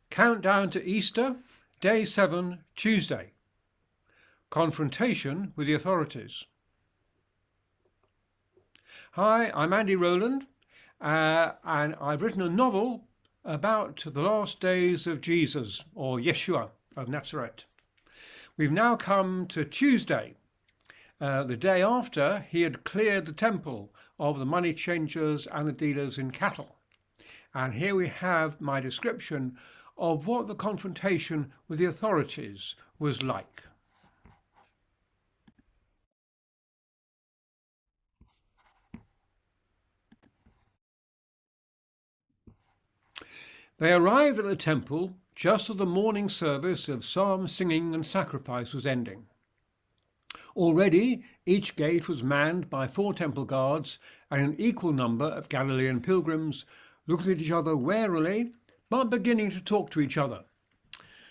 Countdown to Easter, Day 7, Tuesday. Confrontation with the authorities. Hi, I'm Andy Rowland, and I've written a novel about the last days of Jesus, or Yeshua of Nazareth. We've now come to Tuesday, the day after he had cleared the temple of the money changers and the dealers in cattle. And here we have my description of what the confrontation with the authorities was like. They arrived at the temple just as the morning service of psalm singing and sacrifice was ending. Already each gate was manned by 4 temple guards and an equal number of Galilean pilgrims looking at each other warily but beginning to talk to each other.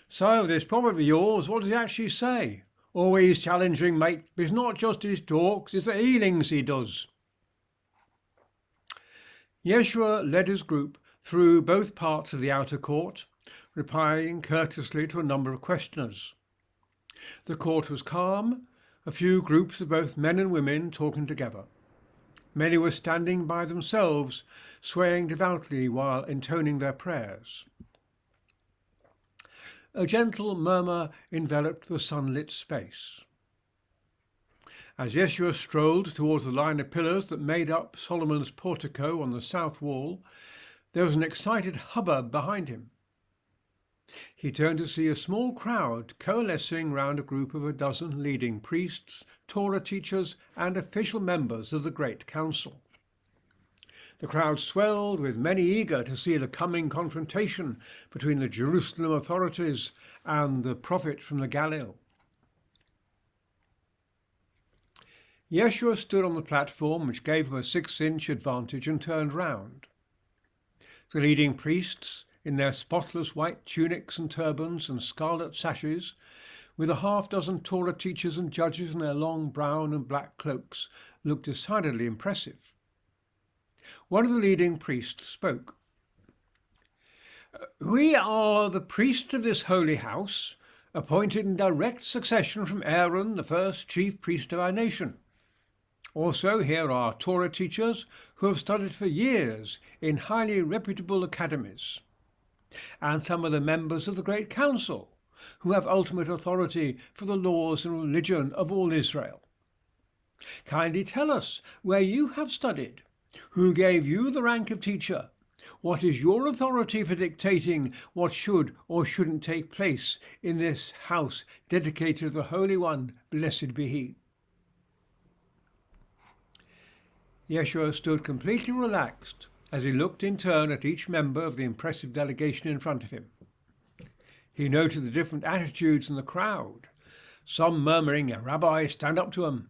So this prophet of yours, what does he actually say? Always challenging, mate, but it's not just his talks, it's the healings he does. Yeshua led his group through both parts of the outer court, replying courteously to a number of questioners. The court was calm, a few groups of both men and women talking together. Many were standing by themselves, swaying devoutly while intoning their prayers. A gentle murmur enveloped the sunlit space. As Yeshua strolled towards the line of pillars that made up Solomon's portico on the south wall, there was an excited hubbub behind him. He turned to see a small crowd coalescing round a group of a dozen leading priests, Torah teachers, and official members of the Great Council. The crowd swelled, with many eager to see the coming confrontation between the Jerusalem authorities and the prophet from the Galilee. Yeshua stood on the platform, which gave him a 6-inch advantage, and turned round. The leading priests, in their spotless white tunics and turbans and scarlet sashes, with a half-dozen Torah teachers and judges in their long brown and black cloaks, looked decidedly impressive. One of the leading priests spoke. "We are the priests of this holy house, appointed in direct succession from Aaron, the first chief priest of our nation. Also, here are Torah teachers who have studied for years in highly reputable academies, and some of the members of the Great Council, who have ultimate authority for the laws and religion of all Israel. Kindly tell us where you have studied, who gave you the rank of teacher, what is your authority for dictating what should or shouldn't take place in this house dedicated to the Holy One, blessed be he." Yeshua stood completely relaxed as he looked in turn at each member of the impressive delegation in front of him. He noted the different attitudes in the crowd, some murmuring, "Rabbi, stand up to him,"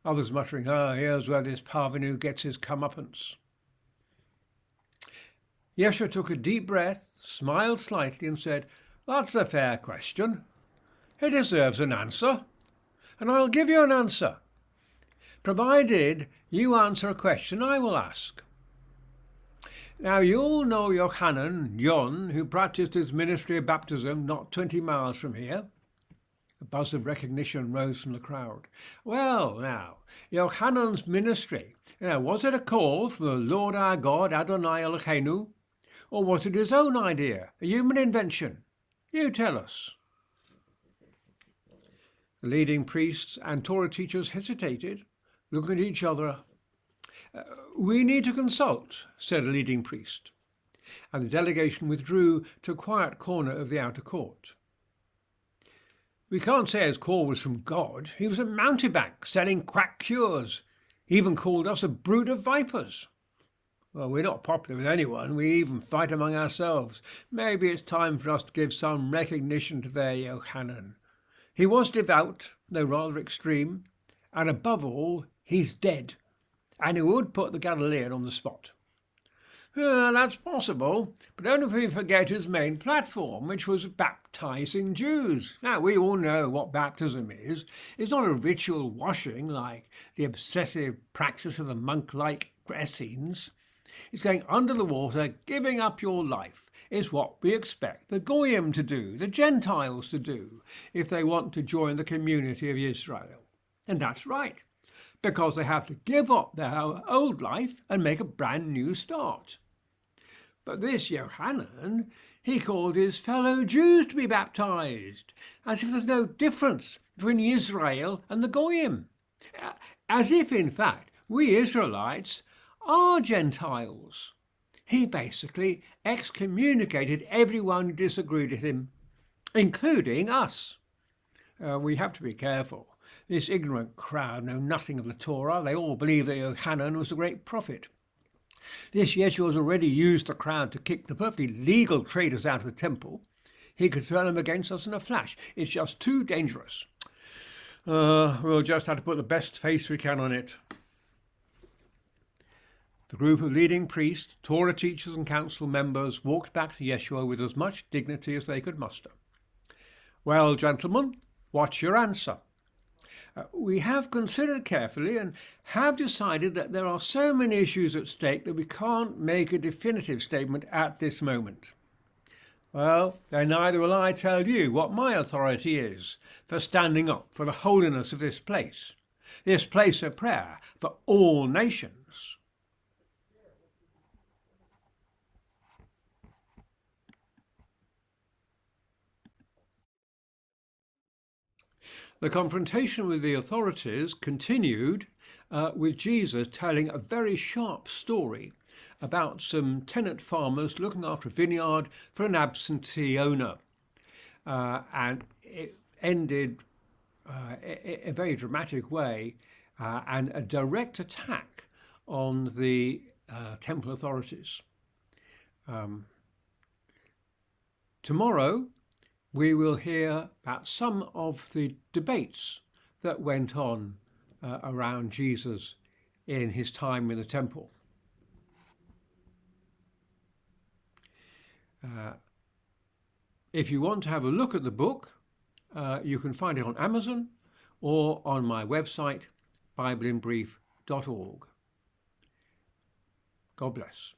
others muttering, "Here's where this parvenu gets his comeuppance." Yeshua took a deep breath, smiled slightly, and said, "That's a fair question. It deserves an answer, and I'll give you an answer, provided you answer a question I will ask. Now, you all know Yochanan, John, who practiced his ministry of baptism not 20 miles from here." A buzz of recognition rose from the crowd. "Well, now, Yochanan's ministry, was it a call from the Lord our God, Adonai Eloheinu, or was it his own idea, a human invention? You tell us." The leading priests and Torah teachers hesitated, looking at each other. "We need to consult," said a leading priest, and the delegation withdrew to a quiet corner of the outer court. "We can't say his call was from God. He was a mountebank selling quack cures. He even called us a brood of vipers. Well, we're not popular with anyone. We even fight among ourselves. Maybe it's time for us to give some recognition to their Yochanan. He was devout, though rather extreme, and above all, he's dead, and it would put the Galilean on the spot." "That's possible, but only if we forget his main platform, which was baptizing Jews. Now, we all know what baptism is. It's not a ritual washing like the obsessive practice of the monk-like Essenes. It's going under the water, giving up your life. Is what we expect the Goyim to do, the Gentiles to do, if they want to join the community of Israel. And that's right, because they have to give up their old life and make a brand new start. But this Yohanan, he called his fellow Jews to be baptized, as if there's no difference between Israel and the Goyim. As if, in fact, we Israelites are Gentiles. He basically excommunicated everyone who disagreed with him, including us. We have to be careful. This ignorant crowd know nothing of the Torah. They all believe that Yohanan was a great prophet. This Yeshua has already used the crowd to kick the perfectly legal traders out of the temple. He could turn them against us in a flash. It's just too dangerous. We'll just have to put the best face we can on it. The group of leading priests, Torah teachers and council members walked back to Yeshua with as much dignity as they could muster. Well, gentlemen, what's your answer? We have considered carefully and have decided that there are so many issues at stake that we can't make a definitive statement at this moment. Well, then neither will I tell you what my authority is for standing up for the holiness of this place of prayer for all nations. The confrontation with the authorities continued with Jesus telling a very sharp story about some tenant farmers looking after a vineyard for an absentee owner. And it ended in a very dramatic way and a direct attack on the temple authorities. Tomorrow, we will hear about some of the debates that went on around Jesus in his time in the temple. If you want to have a look at the book, you can find it on Amazon or on my website, bibleinbrief.org. God bless.